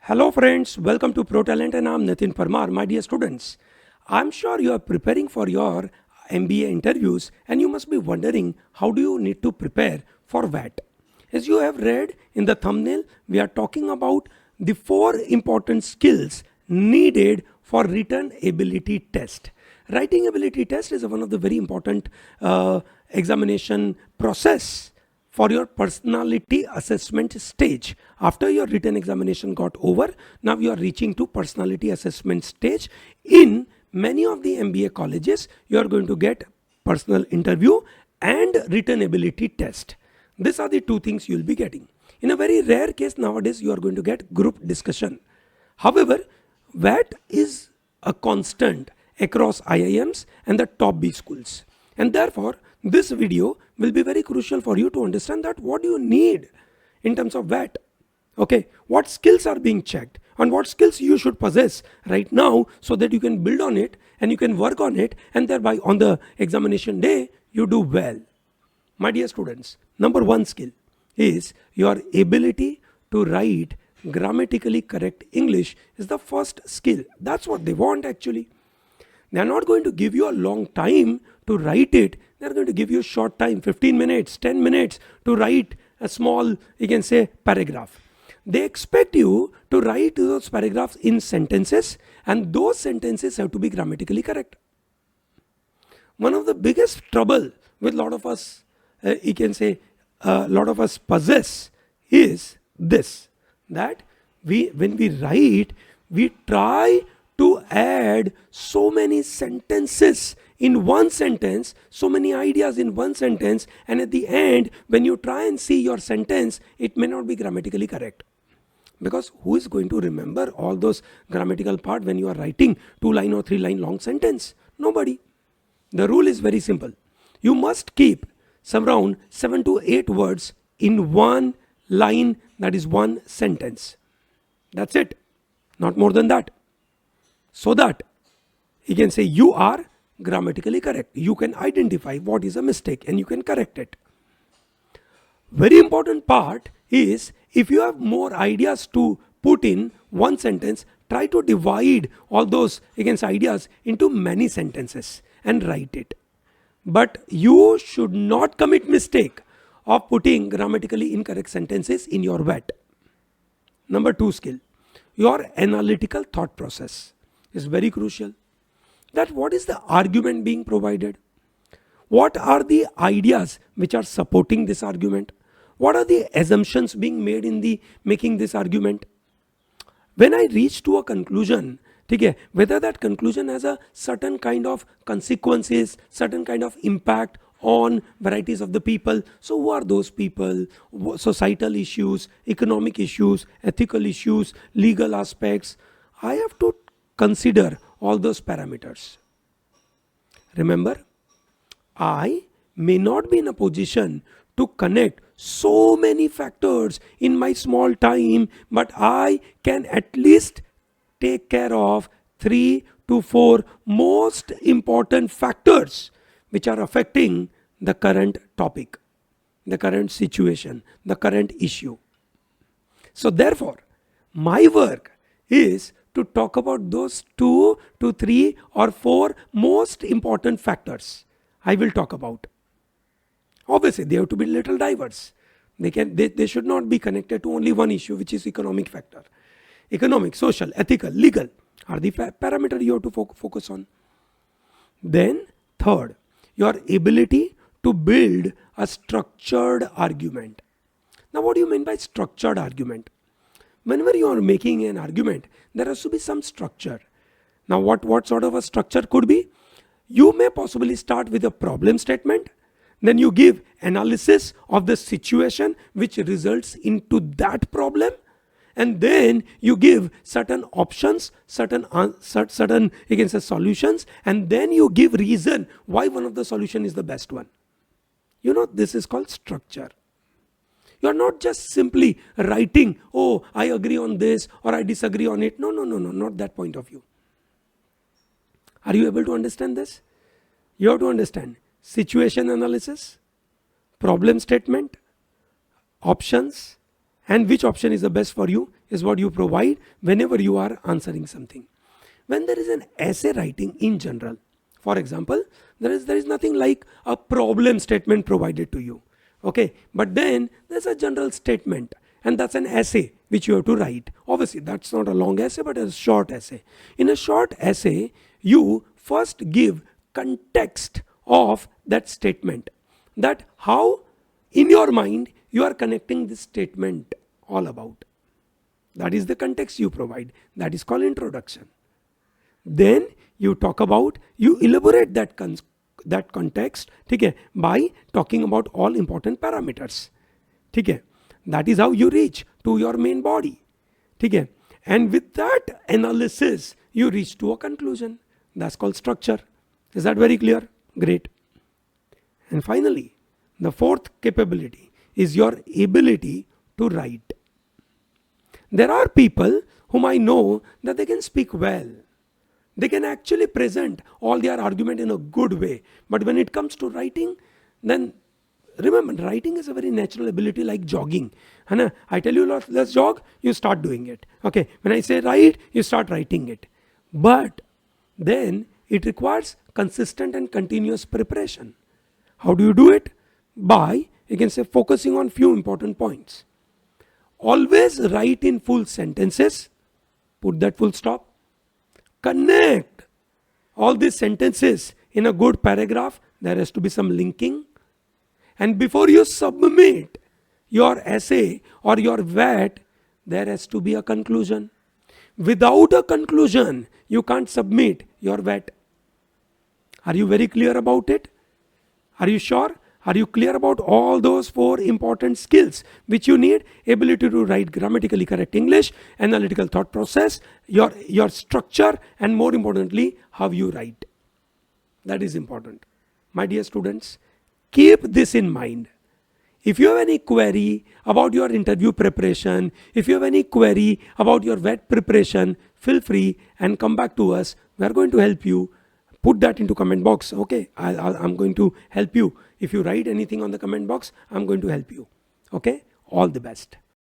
Hello friends, welcome to Pro Talent and I'm Nitin Parmar. My dear students, I'm sure you are preparing for your MBA interviews and you must be wondering how do you need to prepare for WAT. As you have read in the thumbnail, we are talking about the 4 important skills needed for written ability test. Writing ability test is one of the very important examination process for your personality assessment stage. After your written examination got over, now you are reaching to personality assessment stage. In many of the MBA colleges, you are going to get personal interview and written ability test. These are the two things you will be getting. In a very rare case nowadays, you are going to get group discussion. However, WAT is a constant across IIMs and the top B schools. And therefore, this video will be very crucial for you to understand that what you need in terms of WAT. Okay, what skills are being checked and what skills you should possess right now so that you can build on it and you can work on it and thereby on the examination day you do well. My dear students, number 1 skill is your ability to write grammatically correct English is the first skill. That's what they want actually. They are not going to give you a long time to write it. They are going to give you a short time, 15 minutes, 10 minutes to write a small, you can say, paragraph. They expect you to write those paragraphs in sentences and those sentences have to be grammatically correct. One of the biggest trouble with a lot of us, you can say, a lot of us possess is this, that when we write, we try to add so many sentences in one sentence, so many ideas in one sentence, and at the end, when you try and see your sentence, it may not be grammatically correct. Because who is going to remember all those grammatical part when you are writing 2-line or 3-line long sentence? Nobody. The rule is very simple. You must keep some around 7 to 8 words in one line, that is one sentence. That's it. Not more than that. So that you can say you are grammatically correct. You can identify what is a mistake and you can correct it. Very important part is if you have more ideas to put in one sentence, try to divide all those ideas into many sentences and write it. But you should not commit mistake of putting grammatically incorrect sentences in your WAT. Number 2 skill, your analytical thought process is very crucial. That what is the argument being provided? What are the ideas which are supporting this argument? What are the assumptions being made in the making this argument? When I reach to a conclusion, whether that conclusion has a certain kind of consequences, certain kind of impact on varieties of the people. So who are those people? Societal issues, economic issues, ethical issues, legal aspects. I have to consider all those parameters. Remember, I may not be in a position to connect so many factors in my small time, but I can at least take care of 3 to 4 most important factors which are affecting the current topic, the current situation, the current issue. So therefore, my work is to talk about those 2 to 3 or 4 most important factors I will talk about. Obviously, they have to be little diverse. They should not be connected to only one issue, which is economic factor. Economic, social, ethical, legal are the parameter you have to focus on. Then third, your ability to build a structured argument. Now what do you mean by structured argument? Whenever you are making an argument, there has to be some structure. Now what sort of a structure could be? You may possibly start with a problem statement. Then you give analysis of the situation which results into that problem. And then you give certain options, certain solutions. And then you give reason why one of the solution is the best one. This is called structure. You are not just simply writing, oh, I agree on this or I disagree on it. No, not that point of view. Are you able to understand this? You have to understand situation analysis, problem statement, options, and which option is the best for you is what you provide whenever you are answering something. When there is an essay writing in general, for example, there is nothing like a problem statement provided to you. Okay, but then there's a general statement, and that's an essay which you have to write. Obviously, that's not a long essay, but a short essay. In a short essay, you first give context of that statement, that how in your mind you are connecting this statement all about. That is the context you provide. That is called introduction. Then you talk about, you elaborate that context, okay, by talking about all important parameters. Okay. That is how you reach to your main body. Okay. And with that analysis, you reach to a conclusion. That's called structure. Is that very clear? Great. And finally, the fourth capability is your ability to write. There are people whom I know that they can speak well. They can actually present all their argument in a good way. But when it comes to writing, then remember, writing is a very natural ability, like jogging. I tell you, let's jog, you start doing it. Okay, when I say write, you start writing it. But then it requires consistent and continuous preparation. How do you do it? By, you can say, focusing on few important points. Always write in full sentences. Put that full stop. Connect all these sentences in a good paragraph. There has to be some linking. And before you submit your essay or your WAT, there has to be a conclusion. Without a conclusion, you can't submit your WAT. Are you very clear about it? Are you sure? Are you clear about all those 4 important skills which you need? Ability to write grammatically correct English, analytical thought process, your structure, and more importantly, how you write. That is important. My dear students, keep this in mind. If you have any query about your interview preparation, if you have any query about your WAT preparation, feel free and come back to us. We are going to help you. Put that into comment box. Okay, I'm going to help you. If you write anything on the comment box, I'm going to help you. Okay, all the best.